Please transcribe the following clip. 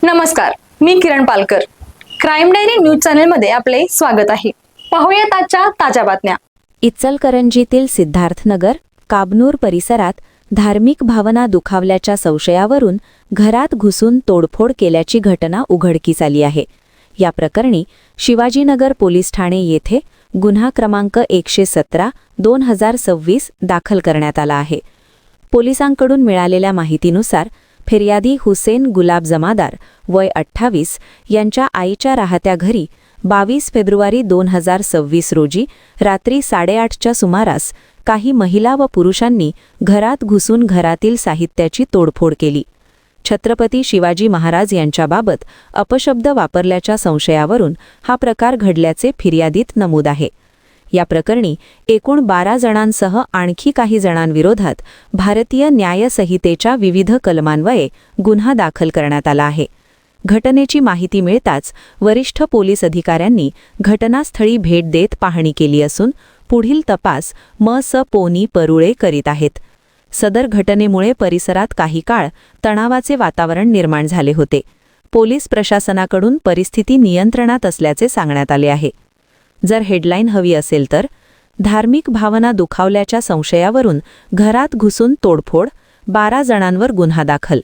नमस्कार, मी किरण Palkar. Crime diary news चॅनलमध्ये आपले स्वागत आहे. पाहूयात आजच्या ताज्या बातम्या. इचलकरंजीतील सिद्धार्थनगर काबनूर परिसरात धार्मिक भावना दुखावल्याच्या संशयावरून घरात घुसून तोडफोड केल्याची घटना उघडकीस आली आहे. या प्रकरणी शिवाजीनगर पोलीस ठाणे येथे गुन्हा क्रमांक 117/2026 दाखल करण्यात आला आहे. पोलिसांकडून मिळालेल्या माहितीनुसार फिर्यादी हुसेन गुलाब जमादार वय 28 यांच्या आईच्या राहत्या घरी 22 फेब्रुवारी 2026 रोजी रात्री 8:30च्या सुमारास काही महिला व पुरुषांनी घरात घुसून घरातील साहित्याची तोडफोड केली. छत्रपती शिवाजी महाराज यांच्याबाबत अपशब्द वापरल्याच्या संशयावरून हा प्रकार घडल्याचे फिर्यादीत नमूद आहे. या प्रकरणी एकूण 12 जणांसह आणखी काही जणांविरोधात भारतीय न्याय संहितेच्या विविध कलमान्वये गुन्हा दाखल करण्यात आला आहे. घटनेची माहिती मिळताच वरिष्ठ पोलीस अधिकाऱ्यांनी घटनास्थळी भेट देत पाहणी केली असून पुढील तपास म.स. पोनी परुळे करीत आहेत. सदर घटनेमुळे परिसरात काही काळ तणावाचे वातावरण निर्माण झाले होते. पोलीस प्रशासनाकडून परिस्थिती नियंत्रणात असल्याचे सांगण्यात आले आहे. जर हेडलाईन हवी असेल तर धार्मिक भावना दुखावल्याच्या संशयावरून घरात घुसून तोडफोड, 12 जणांवर गुन्हा दाखल.